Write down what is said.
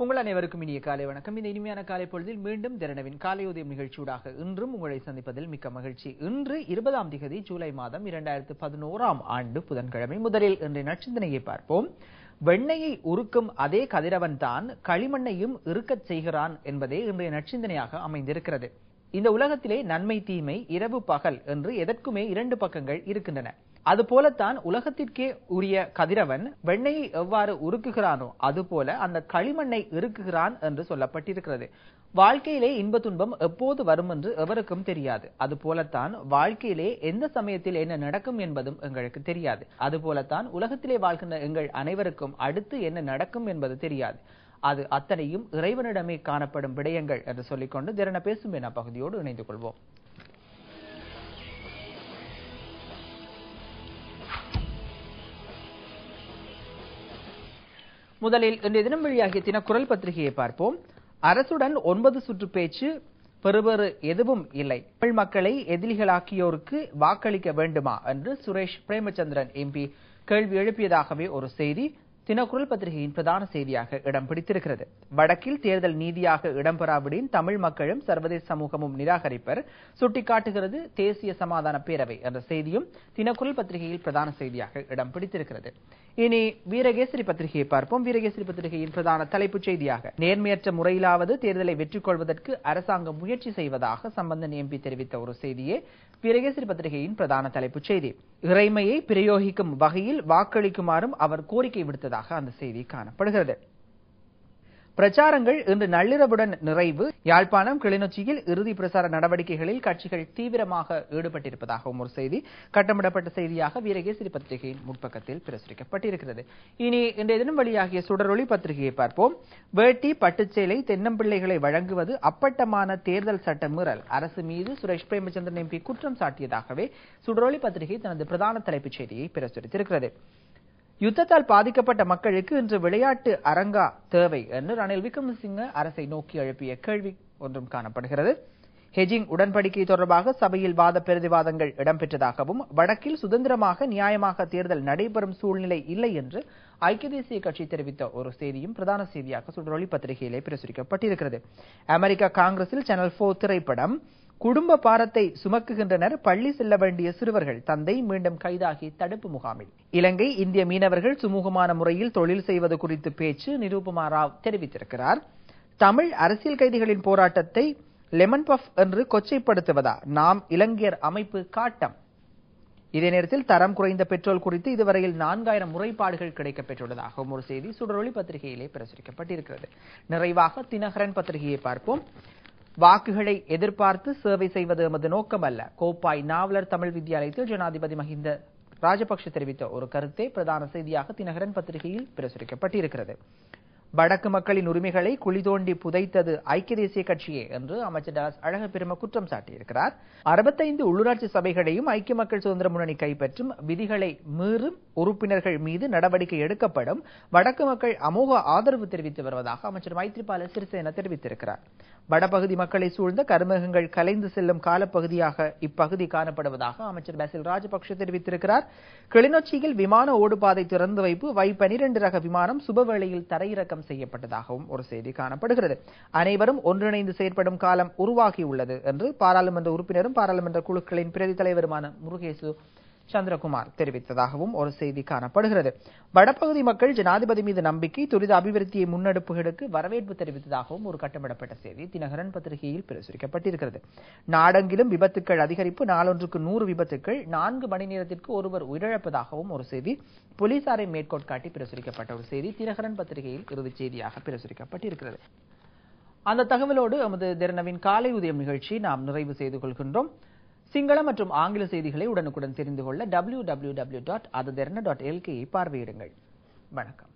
உங்கள் அனைவருக்கும் இனிய காலை வணக்கம். இந்த இனிமையான காலை பொழுதில் மீண்டும் திறனவின் காலை உதயம் நிகழ்ச்சியூடாக இன்றும் உங்களை சந்திப்பதில் மிக்க மகிழ்ச்சி. இன்று 20ஆம் திகதி ஜூலை மாதம் 2011ஆம் ஆண்டு புதன்கிழமை. முதலில் இன்றைய நற்சிந்தனையை பார்ப்போம். வெண்ணையை உருக்கும் அதே கதிரவன் தான் களிமண்ணையும் இருக்கச் செய்கிறான் என்பதே இன்றைய நற்சிந்தனையாக அமைந்திருக்கிறது. இந்த உலகத்திலே நன்மை தீமை இரவு பகல் என்று எதற்குமே இரண்டு பக்கங்கள் இருக்கின்றன. அதுபோலத்தான் உலகத்திற்கே உரிய கதிரவன் வெண்ணையை எவ்வாறு உருக்குகிறானோ அதுபோல அந்த களிமண்ணை இருக்குகிறான் என்று சொல்லப்பட்டிருக்கிறது. வாழ்க்கையிலே இன்ப துன்பம் எப்போது வரும் என்று எவருக்கும் தெரியாது. அதுபோலத்தான் வாழ்க்கையிலே எந்த சமயத்தில் என்ன நடக்கும் என்பதும் எங்களுக்கு தெரியாது. அதுபோலத்தான் உலகத்திலே வாழ்கின்ற எங்கள் அனைவருக்கும் அடுத்து என்ன நடக்கும் என்பது தெரியாது. அது அத்தனையும் இறைவனிடமே காணப்படும் விடயங்கள் என்று சொல்லிக்கொண்டு திறன பேசும் என பகுதியோடு இணைந்து கொள்வோம். முதலில் இன்றைய தினம் வெளியாகிய தினக்குரல் பத்திரிகையை பார்ப்போம். அரசுடன் 9 சுற்று பேச்சு, பெறுபேறு எதுவும் இல்லை, தமிழ் மக்களை எதிரிகளாக்கியோருக்கு வாக்களிக்க வேண்டுமா என்று சுரேஷ் பிரேமச்சந்திரன் எம்பி கேள்வி எழுப்பியதாகவே ஒரு செய்தி தினக்குரல் பத்திரிகையின் பிரதான செய்தியாக இடம் பிடித்திருக்கிறது. வடக்கில் தேர்தல் நீதியாக இடம்பெறாவிடின் தமிழ் மக்களும் சர்வதேச சமூகமும் நிராகரிப்பர் சுட்டிக்காட்டுகிறது தேசிய சமாதான பேரவை என்ற செய்தியும் தினக்குரல் பத்திரிகையில் பிரதான செய்தியாக இடம் பிடித்திருக்கிறது. இனி வீரகேசரி பத்திரிகையை பார்ப்போம். வீரகேசரி பத்திரிகையின் பிரதான தலைப்புச் செய்தியாக நேர்மையற்ற முறையிலாவது தேர்தலை வெற்றி கொள்வதற்கு அரசாங்கம் முயற்சி செய்வதாக சம்பந்தன் எம்பி தெரிவித்த ஒரு செய்தியே வீரகேசரி பத்திரிகையின் பிரதான தலைப்புச் செய்தி. இறைமையை பிரயோகிக்கும் வகையில் வாக்களிக்குமாறும் அவர் கோரிக்கை விடுத்ததாக அந்த செய்தி காணப்படுகிறது. பிரச்சாரங்கள் இன்று நள்ளிரவுடன் நிறைவு. யாழ்ப்பாணம் கிளிநொச்சியில் இறுதி பிரசார நடவடிக்கைகளில் கட்சிகள் தீவிரமாக ஈடுபட்டிருப்பதாகவும் ஒரு செய்தி கட்டமிடப்பட்ட செய்தியாக வீரகேசரி பத்திரிகையின் முற்பக்கத்தில் பிரசுரிக்கப்பட்டிருக்கிறது. இனி இன்றைய தினம் வெளியாகிய சுடரொளி பத்திரிகையை பார்ப்போம். வேட்டி பட்டுச்சேலை தென்னம்பிள்ளைகளை வழங்குவது அப்பட்டமான தேர்தல் சட்ட மீறல், அரசு மீது சுரேஷ் பிரேமச்சந்திரன் எம்பி குற்றம் சாட்டியதாகவே சுடரொளி பத்திரிகை தனது பிரதான தலைப்புச் செய்தியை பிரசுரித்திருக்கிறது. யுத்தத்தால் பாதிக்கப்பட்ட மக்களுக்கு இன்று விளையாட்டு அரங்கா தேவை என்று ரணில் விக்ரமசிங்க அரசை நோக்கி எழுப்பிய கேள்வி ஒன்றும் காணப்படுகிறது. ஹெஜிங் உடன்படிக்கை தொடர்பாக சபையில் வாத பிரதிவாதங்கள் இடம்பெற்றதாகவும் வடக்கில் சுதந்திரமாக நியாயமாக தேர்தல் நடைபெறும் சூழ்நிலை இல்லை என்று ஐக்கிய தேசிய கட்சி தெரிவித்த ஒரு செய்தியும் பிரதான செய்தியாக சுடரொளி பத்திரிகையிலே பிரசுரிக்கப்பட்டிருக்கிறது. அமெரிக்கா காங்கிரஸில் சேனல் 4 திரைப்படம். குடும்ப பாரத்தை சுமக்குகின்றனர் பள்ளி செல்ல வேண்டிய சிறுவர்கள், தந்தை மீண்டும் கைதாகி தடுப்பு முகாமில். இலங்கை இந்திய மீனவர்கள் சுமூகமான முறையில் தொழில் செய்வது குறித்து பேச்சு, நிரூபமா ராவ் தெரிவித்திருக்கிறார். தமிழ் அரசியல் கைதிகளின் போராட்டத்தை லெமன் பஃப் என்று கொச்சைப்படுத்துவதா நாம் இலங்கையர் அமைப்பு காட்டம். இதே நேரத்தில் தரம் குறைந்த பெட்ரோல் குறித்து இதுவரையில் 4000 முறைப்பாடுகள் கிடைக்கப்பெற்றுள்ளதாகவும் ஒரு செய்தி சுடரொளி பத்திரிகையிலே பிரசுரிக்கப்பட்டிருக்கிறது. நிறைவாக தினகரன் பத்திரிகையை பார்ப்போம். வாக்குகளை எதிர்பார்த்து சேவை செய்வது எமது நோக்கம் அல்ல, கோப்பாய் நாவலர் தமிழ் வித்தியாலயத்தில் ஜனாதிபதி மஹிந்த ராஜபக்ஷ தெரிவித்த ஒரு கருத்தை பிரதான செய்தியாக தினகரன் பத்திரிகையில் பிரசுரிக்கப்பட்டிருக்கிறது. வடக்கு மக்களின் உரிமைகளை குழி தோண்டி புதைத்தது ஐக்கிய தேசிய கட்சியே என்று அமைச்சர் டாஸ் அழகப்பெரும குற்றம் சாட்டியிருக்கிறார். 65 உள்ளூராட்சி சபைகளையும் ஐக்கிய மக்கள் சுதந்திர முன்னணி கைப்பற்றும், விதிகளை மீறும் உறுப்பினர்கள் மீது நடவடிக்கை எடுக்கப்படும், வடக்கு மக்கள் அமோக ஆதரவு தெரிவித்து வருவதாக அமைச்சர் மைத்ரிபால சிறிசேன தெரிவித்திருக்கிறார். வடபகுதி மக்களை சூழ்ந்த கருமேகங்கள் கலைந்து செல்லும் காலப்பகுதியாக இப்பகுதி காணப்படுவதாக அமைச்சர் பாசில் ராஜபக்ஷ தெரிவித்திருக்கிறார். கிளிநொச்சியில் விமான ஓடுபாதை திறந்து வைப்பு, Y12 ரக விமானம் சுபவேளையில் தரையிறக்கம் செய்யப்பட்டதாகவும் ஒரு செய்தி காணப்படுகிறது. அனைவரும் ஒன்றிணைந்து செயற்படும் காலம் உருவாகியுள்ளது என்று பாராளுமன்ற உறுப்பினரும் பாராளுமன்ற குழுக்களின் பிரதி தலைவருமான முருகேசு சந்திரகுமார் தெரிவித்ததாகவும் ஒரு செய்தி காணப்படுகிறது. வடபகுதி மக்கள் ஜனாதிபதி மீது நம்பிக்கை, துரித அபிவிருத்தியை முன்னெடுப்புகளுக்கு வரவேற்பு தெரிவித்ததாகவும் ஒரு கட்டமிடப்பட்ட செய்தி தினகரன் பத்திரிகையில் பிரசுரிக்கப்பட்டிருக்கிறது. நாடெங்கிலும் விபத்துக்கள் அதிகரிப்பு, நாளொன்றுக்கு 100 விபத்துக்கள், 4 மணி நேரத்திற்கு ஒருவர் உயிரிழப்பதாகவும் ஒரு செய்தி போலீசாரை மேற்கோட்காட்டி பிரசுரிக்கப்பட்ட ஒரு செய்தி தினகரன் பத்திரிகையில் இறுதிச் செய்தியாக பிரசுரிக்கப்பட்டிருக்கிறது. அந்த தகவலோடு எமது திறனவின் காலை உதயம் நிகழ்ச்சி நாம் நிறைவு செய்து கொள்கின்றோம். சிங்கள மற்றும் ஆங்கில செய்திகளை உடனுக்குடன் தெரிந்து கொள்ள www.adutherna.lk பார்வையிடுங்கள். வணக்கம்.